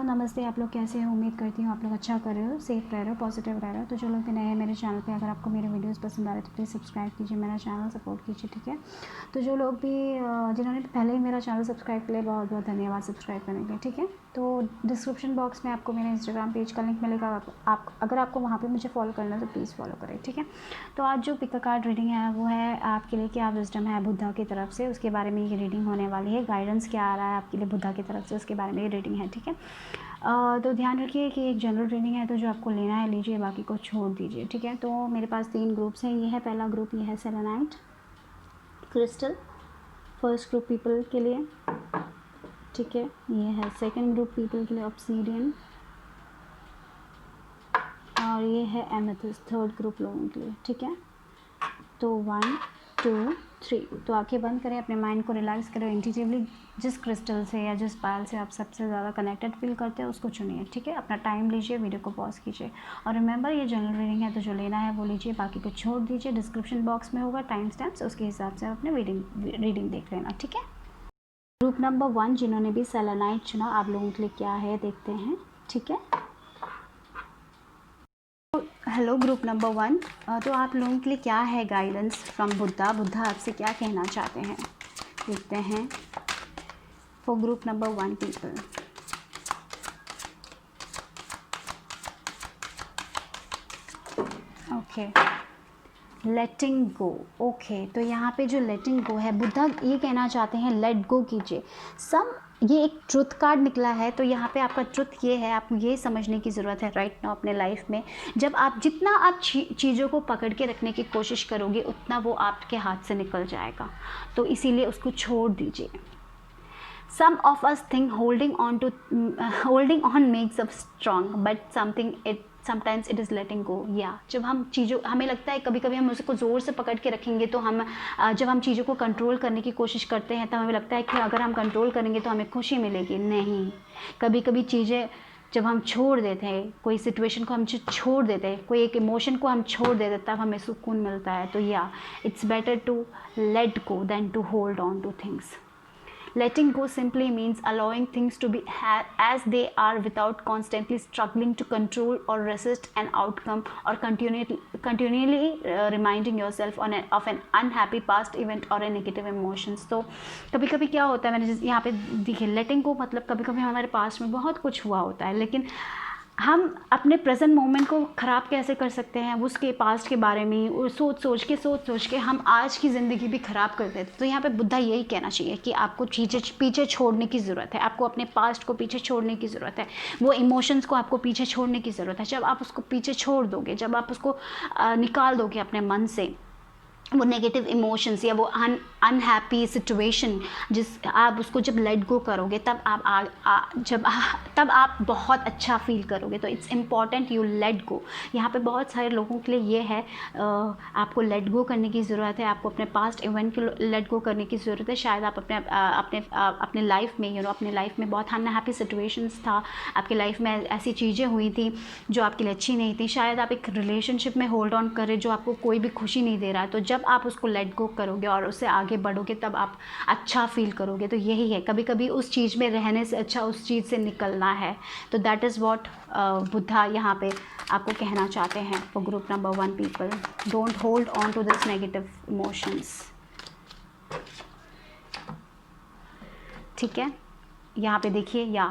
Hello नमस्ते, आप लोग कैसे हो? उम्मीद करती हूँ आप लोग अच्छा कर रहे हो, सेफ रह रहे हो, पॉजिटिव रह रहे हो। तो जो लोग भी नए हैं मेरे चैनल पे, अगर आपको मेरे वीडियोस पसंद आ रहे तो प्लीज़ सब्सक्राइब कीजिए, मेरा चैनल सपोर्ट कीजिए, ठीक है। तो जो लोग भी जिन्होंने पहले ही मेरा चैनल सब्सक्राइब किया, बहुत बहुत धन्यवाद सब्सक्राइब करने के लिए, ठीक है। तो डिस्क्रिप्शन बॉक्स में आपको मेरे इंस्टाग्राम पेज का लिंक मिलेगा। आप अगर आपको वहाँ पर मुझे फॉलो करना है तो प्लीज़ फॉलो करें, ठीक है। तो आज जो पिक अ कार्ड रीडिंग है वो है आपके लिए क्या विजडम है बुद्धा की तरफ से, उसके बारे में ये रीडिंग होने वाली है। गाइडेंस क्या आ रहा है आपके लिए बुद्धा की तरफ से, उसके बारे में ये रीडिंग है, ठीक है। तो ध्यान रखिए कि एक जनरल रीडिंग है, तो जो आपको लेना है लीजिए, बाकी को छोड़ दीजिए, ठीक है। तो मेरे पास 3 ग्रुप्स हैं। ये है पहला ग्रुप, ये है selenite crystal, first group people के लिए, ठीक है। ये है सेकंड ग्रुप पीपल के लिए ऑब्सीडियन, और ये है एमेथिस्ट, थर्ड ग्रुप लोगों के लिए, ठीक है। तो 1 2 3, तो आंखें बंद करें, अपने माइंड को रिलैक्स करें, इंट्यूटिवली जिस क्रिस्टल से या जिस पायल से आप सबसे ज़्यादा कनेक्टेड फील करते हैं उसको चुनिए, ठीक है। अपना टाइम लीजिए, वीडियो को पॉज कीजिए, और रिमेंबर ये जनरल रीडिंग है, तो जो लेना है वो लीजिए, बाकी को छोड़ दीजिए। डिस्क्रिप्शन बॉक्स में होगा टाइम स्टैम्प्स, उसके हिसाब से आप अपने रीडिंग देख लेना, ठीक है। ग्रुप नंबर 1 जिन्होंने भी सेलेनाइट चुना, आप लोगों के लिए क्या है देखते हैं, ठीक है। हेलो ग्रुप नंबर 1, तो आप लोगों के लिए क्या है गाइडेंस फ्रॉम बुद्धा, बुद्धा आपसे क्या कहना चाहते हैं देखते हैं for group number 1 people. Okay, letting go. Okay, तो यहाँ पे जो लेटिंग गो है, बुद्धा ये कहना चाहते हैं लेट गो कीजिए। ये एक ट्रुथ कार्ड निकला है, तो यहाँ पे आपका ट्रुथ ये है, आपको ये समझने की ज़रूरत है राइट नाउ अपने लाइफ में, जब आप जितना आप चीज़ों को पकड़ के रखने की कोशिश करोगे उतना वो आपके हाथ से निकल जाएगा, तो इसीलिए उसको छोड़ दीजिए। Some of us think holding on makes us strong, but sometimes it is letting go. जब हम चीज़ों, हमें लगता है कभी कभी हम उसको ज़ोर से पकड़ के रखेंगे तो जब हम चीज़ों को कंट्रोल करने की कोशिश करते हैं तब हमें लगता है कि अगर हम कंट्रोल करेंगे तो हमें खुशी मिलेगी। नहीं, कभी कभी चीज़ें जब हम छोड़ देते हैं, कोई सिचुएशन को हम छोड़ देते हैं, कोई एक इमोशन को हम छोड़ देते हैं, तब हमें सुकून मिलता है। तो it's better to let go then to hold on to things. Letting go simply means allowing things to be as they are without constantly struggling to control or resist an outcome, or continually reminding yourself of an unhappy past event or a negative emotions. तो कभी कभी क्या होता है, मैंने यहाँ पे देखिए, लेटिंग गो मतलब कभी कभी हमारे पास्ट में बहुत कुछ हुआ होता है, लेकिन हम अपने प्रेजेंट मोमेंट को ख़राब कैसे कर सकते हैं, उसके पास्ट के बारे में सोच सोच के हम आज की ज़िंदगी भी ख़राब कर देते हैं। तो यहाँ पे बुद्धा यही कहना चाहिए कि आपको चीज़ें पीछे छोड़ने की ज़रूरत है, आपको अपने पास्ट को पीछे छोड़ने की ज़रूरत है, वो इमोशंस को आपको पीछे छोड़ने की ज़रूरत है। जब आप उसको पीछे छोड़ दोगे, जब आप उसको निकाल दोगे अपने मन से, वो नेगेटिव इमोशंस या वो अनहैप्पी सिचुएशन, आप उसको जब लेट गो करोगे तब तब आप बहुत अच्छा फील करोगे। तो it's important you let go. यहाँ पे बहुत सारे लोगों के लिए ये है, आपको लेट गो करने की ज़रूरत है, आपको अपने पास्ट इवेंट को लेट गो करने की ज़रूरत है। शायद आप अपने लाइफ में अपने लाइफ में बहुत अनहैप्पी सिचुएशंस था, आपके लाइफ में ऐसी चीज़ें हुई थी जो आपके लिए अच्छी नहीं थी। शायद आप एक रिलेशनशिप में होल्ड ऑन कर रहे जो आपको कोई भी खुशी नहीं दे रहा है। तो जब आप उसको लेट गो करोगे और उससे आगे बढ़ोगे तब आप अच्छा फील करोगे। तो यही है, कभी कभी उस चीज़ में रहने से अच्छा उस चीज़ से निकलना है। तो दैट इज़ व्हाट बुद्धा यहाँ पे आपको कहना चाहते हैं for group number 1 people. Don't hold on to this negative emotions, ठीक है। यहाँ पे देखिए,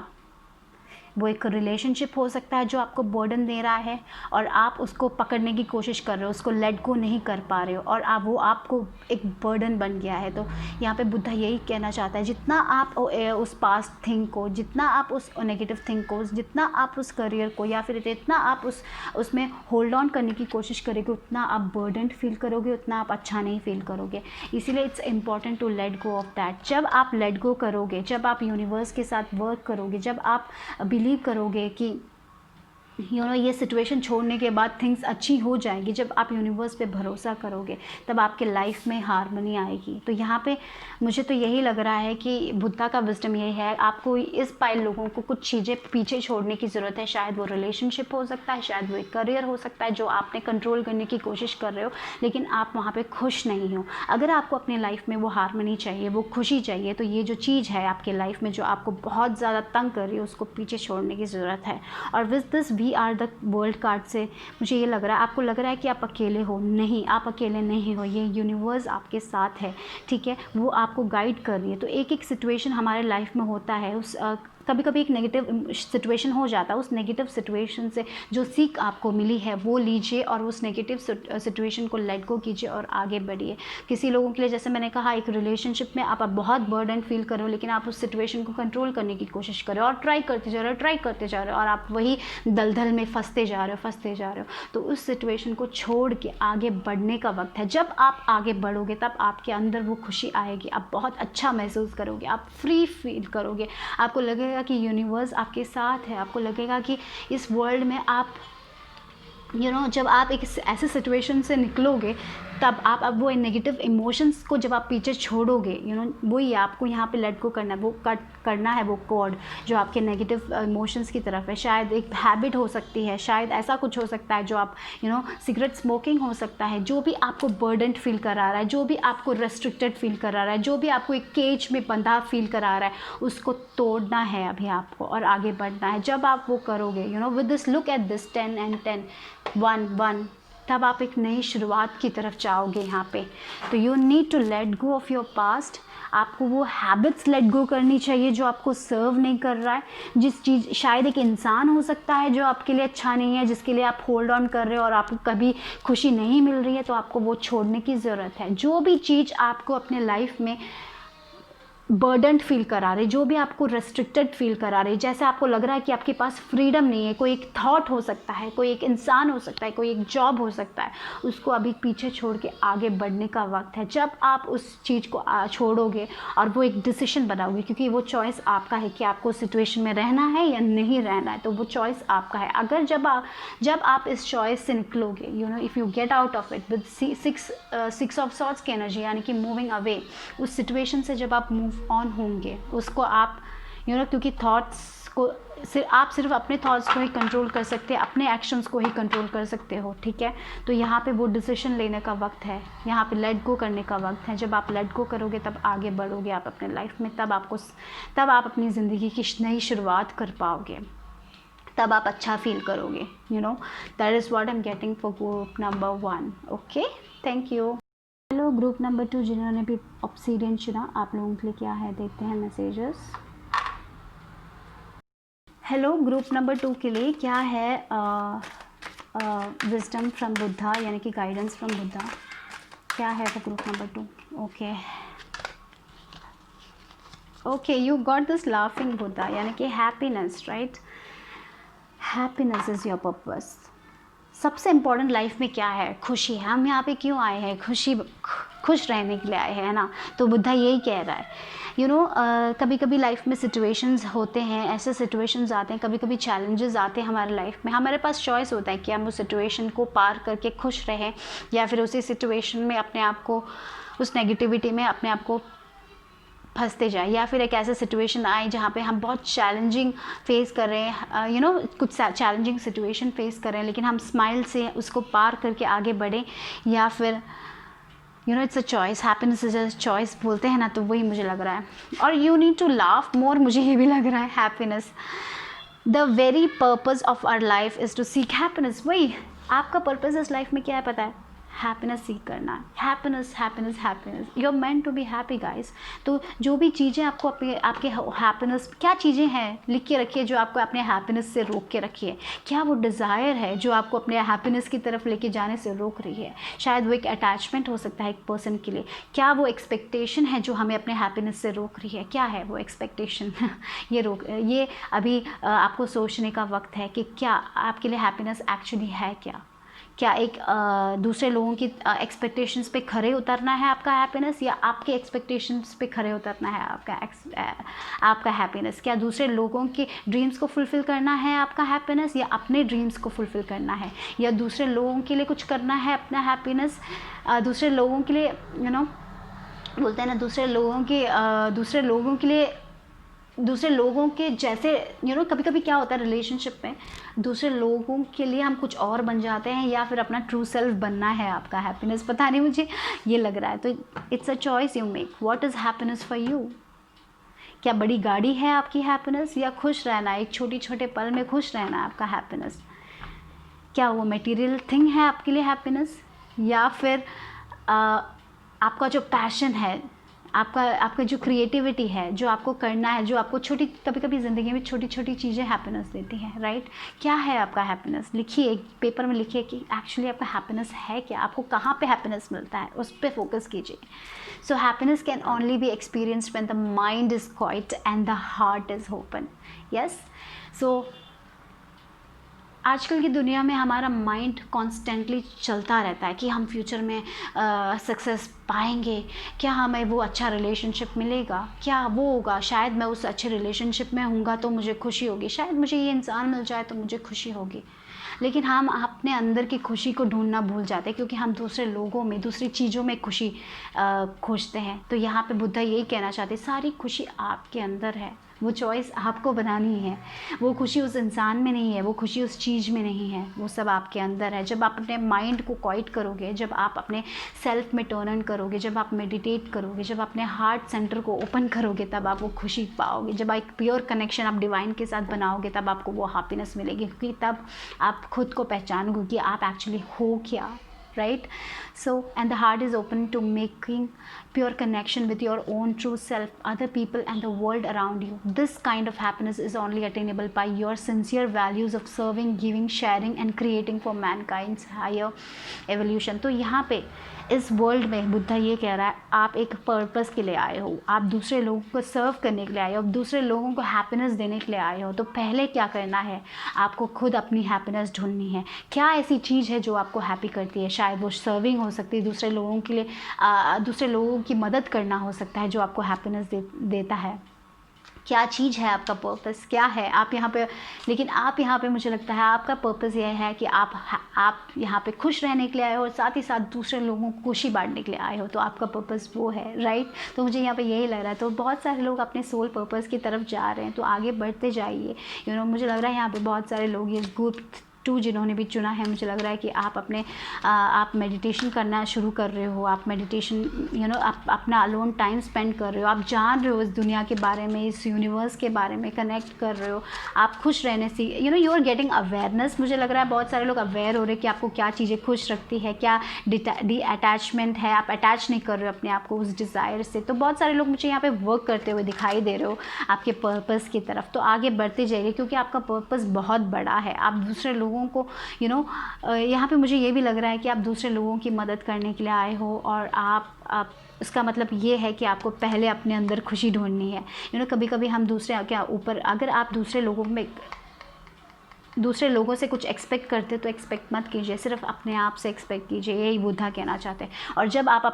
वो एक रिलेशनशिप हो सकता है जो आपको बर्डन दे रहा है और आप उसको पकड़ने की कोशिश कर रहे हो, उसको लेट गो नहीं कर पा रहे हो, और वो आपको एक बर्डन बन गया है। तो यहाँ पे बुद्धा यही कहना चाहता है, जितना आप उस पास्ट थिंग को, जितना आप उस नेगेटिव थिंग को, जितना आप उस करियर को, या फिर जितना आप उसमें होल्ड ऑन करने की कोशिश करोगे, उतना आप बर्डन फील करोगे, उतना आप अच्छा नहीं फील करोगे। इसीलिए it's important to let go of that. जब आप लेट गो करोगे, जब आप यूनिवर्स के साथ वर्क करोगे, जब आप बिलीव करोगे कि ये सिचुएशन छोड़ने के बाद थिंग्स अच्छी हो जाएंगी। जब आप यूनिवर्स पे भरोसा करोगे तब आपके लाइफ में हारमोनी आएगी। तो यहाँ पे मुझे तो यही लग रहा है कि बुद्धा का विजडम ये है, आपको इस पाइल लोगों को कुछ चीज़ें पीछे छोड़ने की ज़रूरत है। शायद वो रिलेशनशिप हो सकता है, शायद वो एक करियर हो सकता है जो आपने कंट्रोल करने की कोशिश कर रहे हो, लेकिन आप वहाँ पर खुश नहीं हो। अगर आपको अपने लाइफ में वो हारमोनी चाहिए, वो खुशी चाहिए, तो ये जो चीज़ है आपके लाइफ में जो आपको बहुत ज़्यादा तंग कर रही है, उसको पीछे छोड़ने की ज़रूरत है। और with this we are the world card से मुझे ये लग रहा है, आपको लग रहा है कि आप अकेले हो। नहीं, आप अकेले नहीं हो, ये यूनिवर्स आपके साथ है, ठीक है। वो आपको गाइड कर रही है। तो एक एक सिचुएशन हमारे लाइफ में होता है, उस कभी कभी एक नेगेटिव सिचुएशन हो जाता है। उस नेगेटिव सिचुएशन से जो सीख आपको मिली है वो लीजिए और उस नेगेटिव सिचुएशन को लेट गो कीजिए और आगे बढ़िए। किसी लोगों के लिए, जैसे मैंने कहा, एक रिलेशनशिप में आप बहुत बर्डन फील कर रहे हो, लेकिन आप उस सिचुएशन को कंट्रोल करने की कोशिश कर रहे हो और ट्राई करते जा रहे हो और आप वही दलदल में फंसते जा रहे हो। तो उस सिचुएशन को छोड़ के आगे बढ़ने का वक्त है। जब आप आगे बढ़ोगे तब आपके अंदर वो खुशी आएगी, आप बहुत अच्छा महसूस करोगे, आप फ्री फील करोगे, आपको लगेगा कि यूनिवर्स आपके साथ है, आपको लगेगा कि इस वर्ल्ड में आप जब आप एक ऐसे सिचुएशन से निकलोगे तब आप अब वो नेगेटिव इमोशंस को जब आप पीछे छोड़ोगे, वही आपको यहाँ पे लेट गो करना है, वो कट करना है वो कॉर्ड जो आपके नेगेटिव इमोशंस की तरफ है। शायद एक हैबिट हो सकती है, शायद ऐसा कुछ हो सकता है जो आप सिगरेट स्मोकिंग हो सकता है, जो भी आपको बर्डन फील करा रहा है, जो भी आपको रेस्ट्रिक्टेड फील करा रहा है, जो भी आपको एक केज में बंधा फील करा रहा है, उसको तोड़ना है अभी आपको और आगे बढ़ना है। जब आप वो करोगे, with this, look at this 10 and 10 1 तब आप एक नई शुरुआत की तरफ जाओगे यहाँ पे। तो you need to let go of your past. आपको वो हैबिट्स लेट गो करनी चाहिए जो आपको सर्व नहीं कर रहा है। जिस चीज़, शायद एक इंसान हो सकता है जो आपके लिए अच्छा नहीं है, जिसके लिए आप होल्ड ऑन कर रहे हो और आपको कभी खुशी नहीं मिल रही है, तो आपको वो छोड़ने की ज़रूरत है। जो भी चीज़ आपको अपने लाइफ में बर्डन फील करा रहे, जो भी आपको रेस्ट्रिक्टेड फील करा रहे, जैसे आपको लग रहा है कि आपके पास फ्रीडम नहीं है, कोई एक थॉट हो सकता है, कोई एक इंसान हो सकता है, कोई एक जॉब हो सकता है, उसको अभी पीछे छोड़ के आगे बढ़ने का वक्त है। जब आप उस चीज़ को छोड़ोगे और वो एक डिसीजन बनाओगे, क्योंकि वो चॉइस आपका है कि आपको सिचुएशन में रहना है या नहीं रहना है, तो वो चॉइस आपका है। अगर जब आप इस चॉइस से निकलोगे, if you get out of it with 6 of swords की एनर्जी, यानी कि मूविंग अवे, उस सिचुएशन से जब आप मूव ऑन होंगे, उसको आप क्योंकि थॉट्स को आप सिर्फ अपने थॉट्स को ही कंट्रोल कर सकते हैं, अपने एक्शंस को ही कंट्रोल कर सकते हो, ठीक है। तो यहाँ पे वो डिसीजन लेने का वक्त है, यहाँ पे लेट गो करने का वक्त है। जब आप लेट गो करोगे तब आगे बढ़ोगे आप अपने लाइफ में, तब आप अपनी ज़िंदगी की नई शुरुआत कर पाओगे, तब आप अच्छा फील करोगे। That is what I am getting for group number 1। Okay, thank you. Hello group number 2 जिन्होंने भी ऑब्सीडियन चुना, आप लोगों के लिए क्या है, देखते हैं मैसेजेस। हेलो ग्रुप नंबर 2 के लिए क्या है विजडम फ्रॉम बुद्धा, यानी कि गाइडेंस फ्रॉम बुद्धा क्या है for group number 2। Okay, you got this laughing Buddha, यानी कि happiness, right. Happiness is your purpose. सबसे इम्पॉर्टेंट लाइफ में क्या है, खुशी है। हम यहाँ पे क्यों आए हैं, खुश रहने के लिए आए हैं, है ना। तो बुद्धा यही कह रहा है। कभी कभी लाइफ में सिचुएशंस होते हैं, ऐसे सिचुएशंस आते हैं, कभी कभी चैलेंजेस आते हैं हमारे लाइफ में। हमारे पास चॉइस होता है कि हम उस सिचुएशन को पार करके खुश रहें या फिर उसी सिचुएशन में अपने आप को, उस नेगेटिविटी में अपने आप को फंसते जाए, या फिर एक ऐसा सिचुएशन आए जहाँ पे हम बहुत चैलेंजिंग फेस कर रहे हैं, कुछ चैलेंजिंग सिचुएशन फेस कर रहे हैं, लेकिन हम स्माइल से उसको पार करके आगे बढ़ें, या फिर it's a choice. Happiness is a choice बोलते हैं ना, तो वही मुझे लग रहा है। और you need to laugh more, मुझे ये भी लग रहा है। Happiness, the very purpose of our life is to seek happiness. वही आपका पर्पज़ इस लाइफ में क्या है पता है, हैप्पीनेस सीख करना है। Happiness, happiness, happiness, you are meant to be happy guys. तो जो भी चीज़ें आपको आपके हैप्पीनेस, क्या चीज़ें हैं लिख के रखिए जो आपको अपने हैप्पीनेस से रोक के रखिए। क्या वो डिज़ायर है जो आपको अपने हैप्पीनेस की तरफ लेके जाने से रोक रही है। शायद वो एक अटैचमेंट हो सकता है एक पर्सन के लिए। क्या वो एक्सपेक्टेशन है जो हमें अपने हैप्पीनेस से रोक रही है, क्या है वो एक्सपेक्टेशन ये अभी आपको सोचने का वक्त है कि क्या आपके लिए हैप्पीनेस एक्चुअली है, क्या एक दूसरे लोगों की एक्सपेक्टेशंस पे खरे उतरना है आपका हैप्पीनेस, या आपके एक्सपेक्टेशंस पे खरे उतरना है आपका हैप्पीनेस? क्या दूसरे लोगों के ड्रीम्स को फुलफ़िल करना है आपका हैप्पीनेस, या अपने ड्रीम्स को फुलफ़िल करना है, या दूसरे लोगों के लिए कुछ करना है अपना हैप्पीनेस? दूसरे लोगों के लिए बोलते हैं ना, दूसरे लोगों के लिए, दूसरे लोगों के जैसे कभी कभी क्या होता है रिलेशनशिप में, दूसरे लोगों के लिए हम कुछ और बन जाते हैं, या फिर अपना ट्रू सेल्फ बनना है आपका हैप्पीनेस? पता नहीं, मुझे ये लग रहा है। तो it's a choice you make, what is happiness for you? क्या बड़ी गाड़ी है आपकी हैप्पीनेस, या खुश रहना, एक छोटे पल में खुश रहना है आपका हैप्पीनेस? क्या वो मटेरियल थिंग है आपके लिए हैप्पीनेस, या फिर आपका जो पैशन है, आपका जो क्रिएटिविटी है, जो आपको करना है, जो आपको कभी कभी ज़िंदगी में छोटी छोटी चीज़ें हैप्पीनेस देती हैं, राइट? क्या है आपका हैप्पीनेस? लिखिए, एक पेपर में लिखिए कि एक्चुअली आपका हैप्पीनेस है क्या, आपको कहाँ पे हैप्पीनेस मिलता है, उस पर फोकस कीजिए। So happiness can only be experienced when the mind is quiet and the heart is open. Yes, so आजकल की दुनिया में हमारा माइंड कॉन्स्टेंटली चलता रहता है कि हम फ्यूचर में सक्सेस पाएंगे, क्या हमें वो अच्छा रिलेशनशिप मिलेगा, क्या वो होगा, शायद मैं उस अच्छे रिलेशनशिप में हूँगा तो मुझे खुशी होगी, शायद मुझे ये इंसान मिल जाए तो मुझे खुशी होगी। लेकिन हम अपने अंदर की खुशी को ढूंढना भूल जाते हैं, क्योंकि हम दूसरे लोगों में, दूसरी चीज़ों में खुशी खोजते हैं। तो यहाँ पे बुद्धा यही कहना चाहते हैं, सारी खुशी आपके अंदर है, वो चॉइस आपको बनानी है। वो खुशी उस इंसान में नहीं है, वो खुशी उस चीज़ में नहीं है, वो सब आपके अंदर है। जब आप अपने माइंड को क्वाइट करोगे, जब आप अपने सेल्फ में टर्न ऑन करोगे, जब आप मेडिटेट करोगे, जब अपने हार्ट सेंटर को ओपन करोगे, तब आप वो खुशी पाओगे। जब एक प्योर कनेक्शन आप डिवाइन के साथ बनाओगे, तब आपको वो हैप्पीनेस मिलेगी, क्योंकि तब आप खुद को पहचानोगे कि आप एक्चुअली हो क्या, right? So, and the heart is open to making pure connection with your own true self, other people and the world around you. This kind of happiness is only attainable by your sincere values of serving, giving, sharing and creating for mankind's higher evolution. तो यहाँ पे इस world में बुद्धा ये कह रहा है, आप एक पर्पस के लिए आए हो, आप दूसरे लोगों को सर्व करने के लिए आए हो, दूसरे लोगों को हैप्पीनेस देने के लिए आए हो। तो पहले क्या करना है, आपको खुद अपनी हैप्पीनेस ढूंढनी है। क्या ऐसी चीज़ है जो आपको हैप्पी करती है? शायद वो सर्विंग हो सकती है, दूसरे लोगों के लिए दूसरे लोगों की मदद करना हो सकता है जो आपको हैप्पीनेस देता है। क्या चीज़ है आपका पर्पस, क्या है आप यहाँ पे? लेकिन आप यहाँ पे, मुझे लगता है आपका पर्पस यह है कि आप यहाँ पे खुश रहने के लिए आए हो, और साथ ही साथ दूसरे लोगों को खुशी बांटने के लिए आए हो। तो आपका पर्पस वो है, राइट? तो मुझे यहाँ पे यही लग रहा है। तो बहुत सारे लोग अपने सोल पर्पस की तरफ जा रहे हैं, तो आगे बढ़ते जाइए। मुझे लग रहा है यहाँ पे बहुत सारे लोग, ये ग्रुप 2 जिन्होंने भी चुना है, मुझे लग रहा है कि आप मेडिटेशन करना शुरू कर रहे हो, आप मेडिटेशन आप अपना अलोन टाइम स्पेंड कर रहे हो, आप जान रहे हो इस दुनिया के बारे में, इस यूनिवर्स के बारे में कनेक्ट कर रहे हो, आप खुश रहने से यू आर गेटिंग अवेयरनेस। मुझे लग रहा है बहुत सारे लोग अवेयर हो रहे हैं कि आपको क्या चीज़ें खुश रखती है, क्या डी अटैचमेंट है, आप अटैच नहीं कर रहे हो अपने आप को उस डिज़ायर से। तो बहुत सारे लोग मुझे यहाँ पे वर्क करते हुए दिखाई दे रहे हो आपके पर्पस की तरफ। तो आगे बढ़ते जाइए, क्योंकि आपका पर्पस बहुत बड़ा है। आप दूसरे लोगों को यहाँ पे मुझे ये भी लग रहा है कि आप दूसरे लोगों की मदद करने के लिए आए हो, और आप इसका मतलब ये है कि आपको पहले अपने अंदर खुशी ढूंढनी है। कभी कभी हम दूसरे क्या ऊपर, अगर आप दूसरे लोगों से कुछ एक्सपेक्ट करते तो एक्सपेक्ट मत कीजिए, सिर्फ अपने आप से एक्सपेक्ट कीजिए, यही बुद्धा कहना चाहते हैं। और जब आप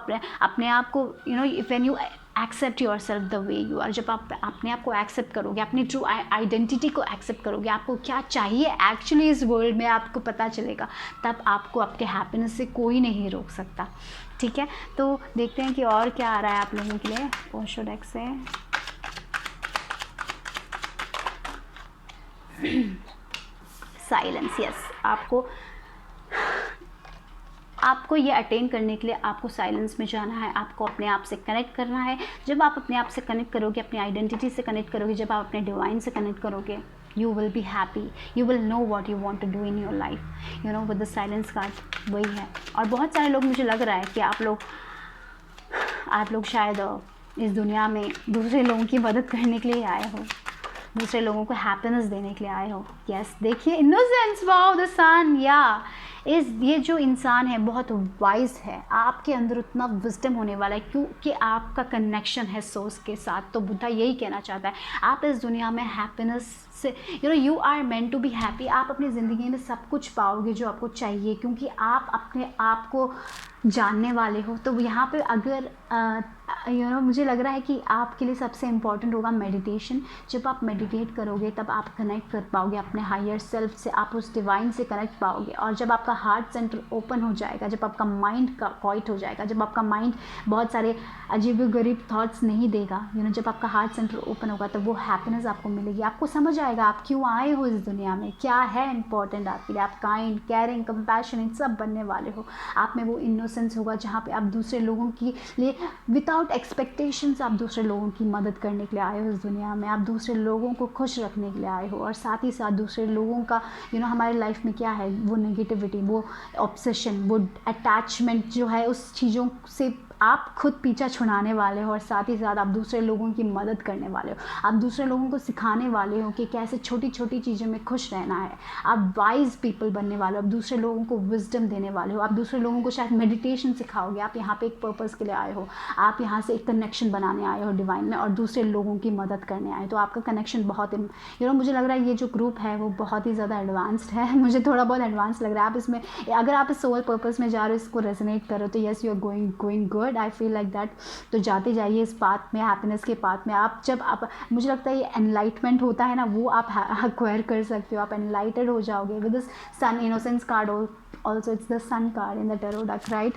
अपने आप को when you accept yourself the way you are, जब आप अपने आप को एक्सेप्ट करोगे, अपनी ट्रू आइडेंटिटी को एक्सेप्ट करोगे, आपको क्या चाहिए एक्चुअली इस वर्ल्ड में आपको पता चलेगा, तब आपको आपके हैप्पीनेस से कोई नहीं रोक सकता। ठीक है, तो देखते हैं कि और क्या आ रहा है आप लोगों के लिए ओशो डेक से। साइलेंस, यस, आपको ये अटेन करने के लिए आपको साइलेंस में जाना है, आपको अपने आप से कनेक्ट करना है। जब आप अपने आप से कनेक्ट करोगे, अपनी आइडेंटिटी से कनेक्ट करोगे, जब आप अपने डिवाइन से कनेक्ट करोगे, you will be happy, you will know what you want to do in your life. With the silence card वही है। और बहुत सारे लोग, मुझे लग रहा है कि आप लोग शायद इस दुनिया में दूसरे लोगों की मदद करने के लिए आए हो। दूसरे लोगों को हैप्पीनेस देने के लिए आए हो। यस, देखिए इनोसेंस, वाओ द सन, या ये जो इंसान है बहुत वाइज है, आपके अंदर उतना विजडम होने वाला है क्योंकि आपका कनेक्शन है सोर्स के साथ। तो बुद्धा यही कहना चाहता है, आप इस दुनिया में हैप्पीनेस से, you are meant to be happy. आप अपनी ज़िंदगी में सब कुछ पाओगे जो आपको चाहिए, क्योंकि आप अपने आप को जानने वाले हो। तो यहाँ पे अगर मुझे लग रहा है कि आपके लिए सबसे इम्पॉर्टेंट होगा मेडिटेशन। जब आप मेडिटेट करोगे तब आप कनेक्ट कर पाओगे अपने हायर सेल्फ से, आप उस डिवाइन से कनेक्ट पाओगे। और जब आपका हार्ट सेंटर ओपन हो जाएगा, जब आपका माइंड का क्वाइट हो जाएगा, जब आपका माइंड बहुत सारे अजीब-ओ-गरीब थॉट्स नहीं देगा, जब आपका हार्ट सेंटर ओपन होगा तब वो हैप्पीनेस आपको मिलेगी। आपको समझ आएगा आप क्यों आए हो इस दुनिया में, क्या है इंपॉर्टेंट आपके लिए। आप काइंड, केयरिंग, कंपैशनेट सब बनने वाले हो। आप में वो इनोसेंस होगा जहाँ पे आप दूसरे लोगों के लिए विदाउट एक्सपेक्टेशंस आप दूसरे लोगों की मदद करने के लिए आए हो इस दुनिया में। आप दूसरे लोगों को खुश रखने के लिए आए हो, और साथ ही साथ दूसरे लोगों का हमारे लाइफ में क्या है, वो नेगेटिविटी, वो ऑब्सेशन, वो अटैचमेंट जो है, उस चीज़ों से आप खुद पीछा छुड़ाने वाले हो। और साथ ही साथ आप दूसरे लोगों की मदद करने वाले हो। आप दूसरे लोगों को सिखाने वाले हो कि कैसे छोटी छोटी चीज़ों में खुश रहना है। आप वाइज पीपल बनने वाले हो। आप दूसरे लोगों को विजडम देने वाले हो। आप दूसरे लोगों को शायद मेडिटेशन सिखाओगे। आप यहाँ पे एक पर्पस के लिए आए हो। आप यहाँ से एक कनेक्शन बनाने आए हो डिवाइन में, और दूसरे लोगों की मदद करने आए। तो आपका कनेक्शन बहुत मुझे लग रहा है ये जो ग्रुप है वो बहुत ही ज़्यादा एडवांस्ड है। मुझे थोड़ा बहुत एडवांस लग रहा है। आप इसमें अगर आप इस सोल पर्पस में जा रहे हो, इसको रेजोनेट करो, तो yes, you are going good. I feel like that. तो जाते जाइए इस पाथ में, हैप्पीनेस के पाथ में। आप मुझे लगता है ये एनलाइटमेंट होता है ना, वो आप एक्वायर कर सकते हो। आप एनलाइटेड हो जाओगे with this sun innocence card. Also it's the sun card in the tarot deck, right.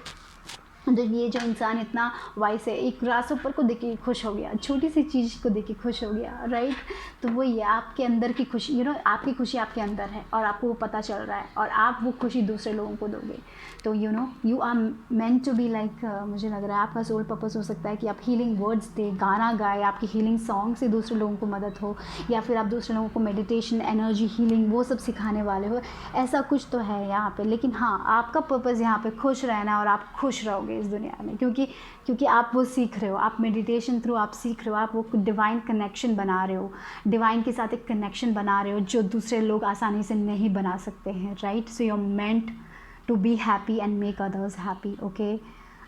तो ये जो इंसान इतना वाइस है, एक ग्रास ऊपर को देख के खुश हो गया, छोटी सी चीज़ को देख के खुश हो गया, राइट। तो वो ये आपके अंदर की खुशी, आपकी खुशी आपके अंदर है और आपको वो पता चल रहा है, और आप वो खुशी दूसरे लोगों को दोगे। तो you are meant to be like, मुझे लग रहा है आपका सोल पर्पस हो सकता है कि आप हीलिंग वर्ड्स दे, गाना गाए, आपकी हीलिंग सॉन्ग से दूसरे लोगों को मदद हो, या फिर आप दूसरे लोगों को मेडिटेशन, एनर्जी, हीलिंग वो सब सिखाने वाले हो। ऐसा कुछ तो है यहाँ पे। लेकिन हाँ, आपका पर्पस यहाँ पे खुश रहना, और आप खुश रहोगे इस दुनिया में, क्योंकि आप वो सीख रहे हो। आप मेडिटेशन थ्रू आप सीख रहे हो, आप वो डिवाइन कनेक्शन बना रहे हो, डिवाइन के साथ एक कनेक्शन बना रहे हो जो दूसरे लोग आसानी से नहीं बना सकते हैं, right. So you are meant to be happy and make others happy, okay.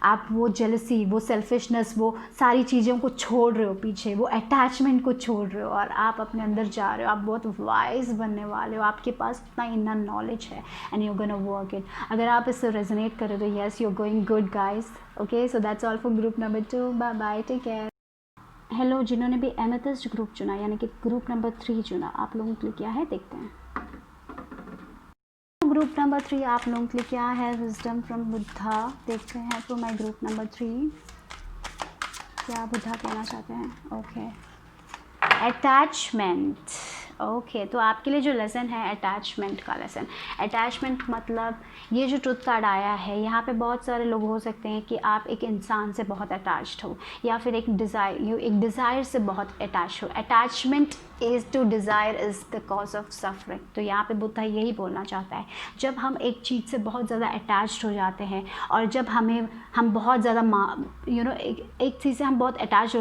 आप वो जेलसी, वो सेल्फिशनेस, वो सारी चीज़ों को छोड़ रहे हो पीछे, वो अटैचमेंट को छोड़ रहे हो, और आप अपने अंदर जा रहे हो। आप बहुत वाइज बनने वाले हो। आपके पास इतना इनर नॉलेज है, and you gonna work it. अगर आप इससे रेजोनेट करो तो yes, you are going good guys, okay. So that's all for group number 2। Bye bye, take care. Hello, जिन्होंने भी एमेथिस्ट ग्रुप चुना, यानी कि ग्रुप नंबर 3 चुना, आप लोगों के लिए क्या है देखते हैं। ग्रुप नंबर 3 आप लोगों के लिए क्या है, विजडम फ्रॉम बुद्धा। देखते हैं फॉर माय ग्रुप नंबर 3 क्या बुद्धा कहना चाहते हैं। Okay, attachment. ओके, तो आपके लिए जो लेसन है अटैचमेंट का लेसन। अटैचमेंट मतलब ये जो ट्रुथ कार्ड आया है, यहाँ पे बहुत सारे लोग हो सकते हैं कि आप एक इंसान से बहुत अटैच्ड हो, या फिर एक डिज़ायर से बहुत अटैच हो। Attachment is too desire is the cause of suffering. तो यहाँ पे बुद्धा यही बोलना चाहता है, जब हम एक चीज़ से बहुत ज़्यादा अटैच्ड हो जाते हैं, और जब हम बहुत ज़्यादा एक चीज़ से हम बहुत अटैच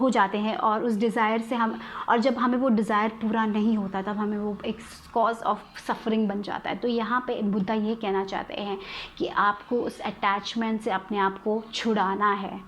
हो जाते हैं, और उस डिज़ायर से और जब हमें वो डिज़ायर पूरा नहीं होता, तब हमें वो एक कॉज ऑफ सफरिंग बन जाता है। तो यहाँ पे बुद्धा ये कहना चाहते हैं कि आपको उस अटैचमेंट से अपने आप को छुड़ाना है,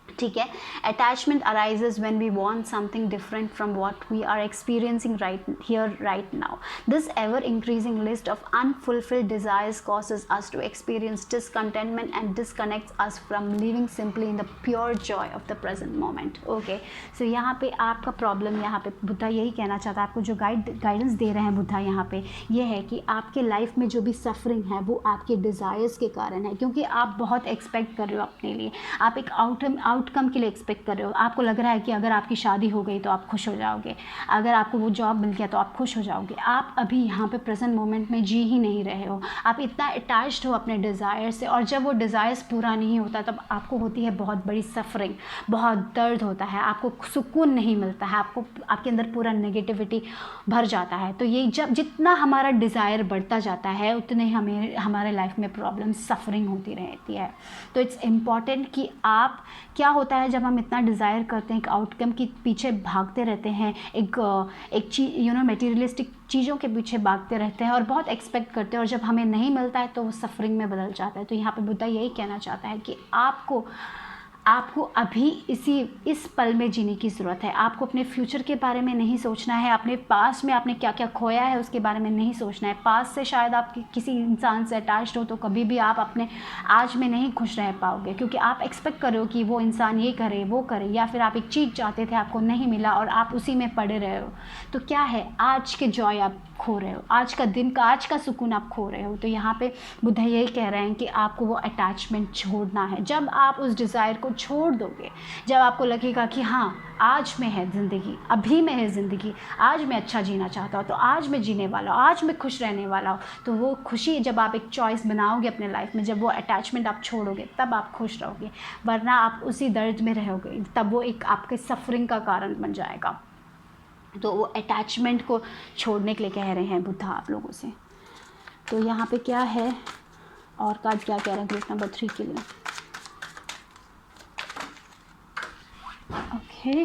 ठीक है। Attachment arises when we want something different from what we are experiencing right now. This ever increasing list of unfulfilled desires causes us to experience discontentment and disconnects us from living simply in the pure joy of the present moment, okay. So यहाँ पे आपका problem, यहाँ पे बुद्धा यही कहना चाहता है, आपको जो गाइडेंस दे रहे हैं बुद्धा यहाँ पे, ये है कि आपके लाइफ में जो भी सफरिंग है वो आपके डिज़ायर्स के कारण है, क्योंकि आप बहुत एक्सपेक्ट कर रहे हो अपने लिए। आप एक आउटकम के लिए एक्सपेक्ट कर रहे हो। आपको लग रहा है कि अगर आपकी शादी हो गई तो आप खुश हो जाओगे, अगर आपको वो जॉब मिल गया तो आप खुश हो जाओगे। आप अभी यहाँ पे प्रेजेंट मोमेंट में जी ही नहीं रहे हो। आप इतना अटैच्ड हो अपने डिज़ायर से, और जब वो डिज़ायर्स पूरा नहीं होता तब आपको होती है बहुत बड़ी सफरिंग, बहुत दर्द होता है, आपको सुकून नहीं मिलता है, आपके अंदर पूरा नेगेटिविटी भर जाता है। तो ये जितना हमारा डिज़ायर बढ़ता जाता है, उतने हमारे लाइफ में प्रॉब्लम, सफरिंग होती रहती है। तो इट्स इम्पॉर्टेंट कि आप क्या क्या होता है जब हम इतना डिज़ायर करते हैं, एक आउटकम के पीछे भागते रहते हैं, एक चीज मटेरियलिस्टिक चीज़ों के पीछे भागते रहते हैं और बहुत एक्सपेक्ट करते हैं, और जब हमें नहीं मिलता है तो वो सफरिंग में बदल जाता है। तो यहाँ पे बुद्धा यही कहना चाहता है कि आपको अभी इस पल में जीने की ज़रूरत है। आपको अपने फ्यूचर के बारे में नहीं सोचना है, अपने पास्ट में आपने क्या क्या खोया है उसके बारे में नहीं सोचना है। पास्ट से शायद आप किसी इंसान से अटैच्ड हो तो कभी भी आप अपने आज में नहीं खुश रह पाओगे, क्योंकि आप एक्सपेक्ट कर रहे हो कि वो इंसान ये करे वो करे, या फिर आप एक चीज़ चाहते थे आपको नहीं मिला और आप उसी में पड़े रहे हो। तो क्या है, आज के जॉय आप खो रहे हो, आज का सुकून आप खो रहे हो। तो यहाँ पे बुद्ध यही कह रहे हैं कि आपको वो अटैचमेंट छोड़ना है। जब आप उस डिज़ायर को छोड़ दोगे, जब आपको लगेगा कि हाँ आज में है ज़िंदगी, अभी में है ज़िंदगी, आज मैं अच्छा जीना चाहता हूँ तो आज मैं जीने वाला हूँ, आज मैं खुश रहने वाला हूँ, तो वो खुशी जब आप एक चॉइस बनाओगे अपने लाइफ में, जब वो अटैचमेंट आप छोड़ोगे तब आप खुश रहोगे, वरना आप उसी दर्द में रहोगे, तब वो एक आपके सफरिंग का कारण बन जाएगा। तो वो अटैचमेंट को छोड़ने के लिए कह रहे हैं बुद्धा आप लोगों से। तो यहाँ पे क्या है और कार्ड क्या कह रहे हैं ग्रुप नंबर 3 के लिए। ओके,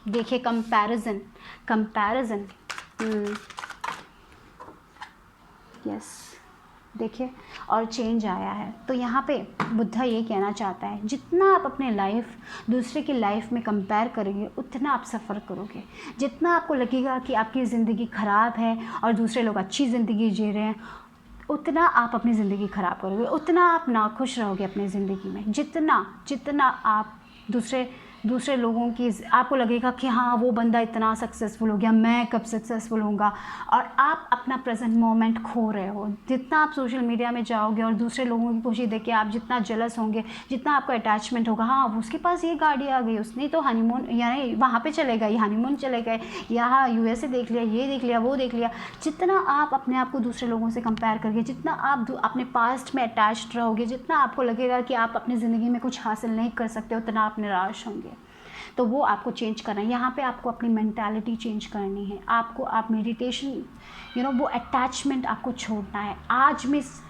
देखिए कंपैरिजन यस, देखिए और चेंज आया है। तो यहाँ पे बुद्धा ये कहना चाहता है जितना आप अपने लाइफ दूसरे की लाइफ में कंपेयर करोगे उतना आप सफ़र करोगे। जितना आपको लगेगा कि आपकी ज़िंदगी ख़राब है और दूसरे लोग अच्छी ज़िंदगी जी रहे हैं, उतना आप अपनी ज़िंदगी ख़राब करोगे, उतना आप नाखुश रहोगे अपनी ज़िंदगी में। जितना आप दूसरे लोगों की आपको लगेगा कि हाँ वो बंदा इतना सक्सेसफुल हो गया, मैं कब सक्सेसफुल होऊंगा, और आप अपना प्रेजेंट मोमेंट खो रहे हो। जितना आप सोशल मीडिया में जाओगे और दूसरे लोगों की खुशी देख के आप जितना जेलस होंगे, जितना आपका अटैचमेंट होगा, हाँ उसके पास ये गाड़ी आ गई, उसने तो हनीमून यानी वहाँ पे चले गए, हनीमून चले गए, यहाँ यूएसए देख लिया, ये देख लिया, वो देख लिया। जितना आप अपने आप को दूसरे लोगों से कंपेयर करके, जितना आप अपने पास्ट में अटैच्ड रहोगे, जितना आपको लगेगा कि आप अपनी ज़िंदगी में कुछ हासिल नहीं कर सकते, उतना आप निराश होंगे। तो वो आपको चेंज करना है। यहाँ पे आपको अपनी मेंटालिटी चेंज करनी है। आप मेडिटेशन वो अटैचमेंट आपको छोड़ना है।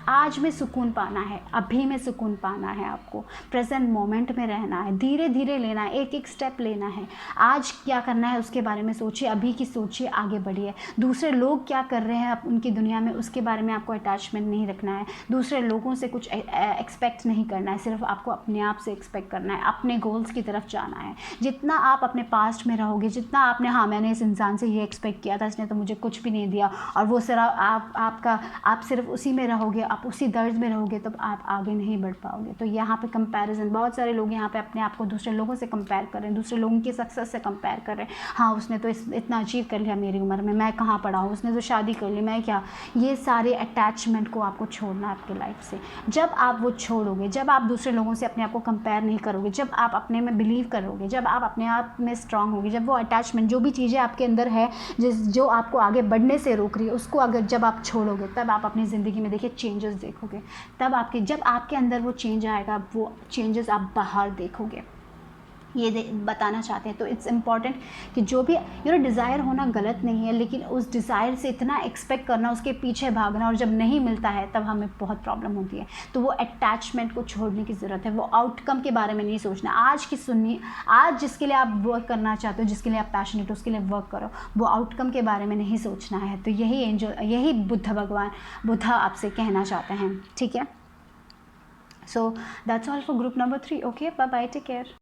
आज में सुकून पाना है, अभी में सुकून पाना है। आपको प्रेजेंट मोमेंट में रहना है, धीरे धीरे लेना है, एक एक स्टेप लेना है। आज क्या करना है उसके बारे में सोचिए, अभी की सोचिए, आगे बढ़िए। दूसरे लोग क्या कर रहे हैं उनकी दुनिया में, उसके बारे में आपको अटैचमेंट नहीं रखना है। दूसरे लोगों से कुछ एक्सपेक्ट नहीं करना है, सिर्फ आपको अपने आप से एक्सपेक्ट करना है, अपने गोल्स की तरफ जाना है। जितना आप अपने पास्ट में रहोगे, जितना आपने हाँ मैंने इस इंसान से ये एक्सपेक्ट किया था, इसने तो मुझे कुछ भी नहीं दिया, और वो सिर्फ आप सिर्फ उसी में रहोगे, आप उसी दर्द में रहोगे, तब आप आगे नहीं बढ़ पाओगे। तो यहाँ पे कंपैरिजन, बहुत सारे लोग यहाँ पे अपने आप को दूसरे लोगों से कंपेयर कर रहे हैं, दूसरे लोगों की सक्सेस से कंपेयर कर रहे हैं। हाँ उसने तो इतना अचीव कर लिया मेरी उम्र में, मैं कहाँ पड़ा हूँ, उसने तो शादी कर ली, मैं क्या। ये सारे अटैचमेंट को आपको छोड़ना है आपके लाइफ से। जब आप वो छोड़ोगे, जब आप दूसरे लोगों से अपने आप को कंपेयर नहीं करोगे, जब आप अपने में बिलीव करोगे, जब आप अपने आप में स्ट्रांग होगे, जब वो अटैचमेंट, जो भी चीज़ें आपके अंदर है जो आपको आगे बढ़ने से रोक रही है, उसको अगर जब आप छोड़ोगे, तब आप अपनी ज़िंदगी में देखिए चेंजेस देखोगे। तब जब आपके अंदर वो चेंज आएगा, वो चेंजेस आप बाहर देखोगे। ये बताना चाहते हैं। तो इट्स इम्पॉर्टेंट कि जो भी डिज़ायर होना गलत नहीं है, लेकिन उस डिज़ायर से इतना एक्सपेक्ट करना, उसके पीछे भागना, और जब नहीं मिलता है तब हमें बहुत प्रॉब्लम होती है। तो वो अटैचमेंट को छोड़ने की ज़रूरत है। वो आउटकम के बारे में नहीं सोचना। आज की सुनिए, आज जिसके लिए आप वर्क करना चाहते हो, जिसके लिए आप पैशनेट हो, उसके लिए वर्क करो। वो आउटकम के बारे में नहीं सोचना है। तो यही बुद्धा आपसे कहना चाहते हैं। ठीक है, so that's all for group number 3। Okay, bye bye, take care.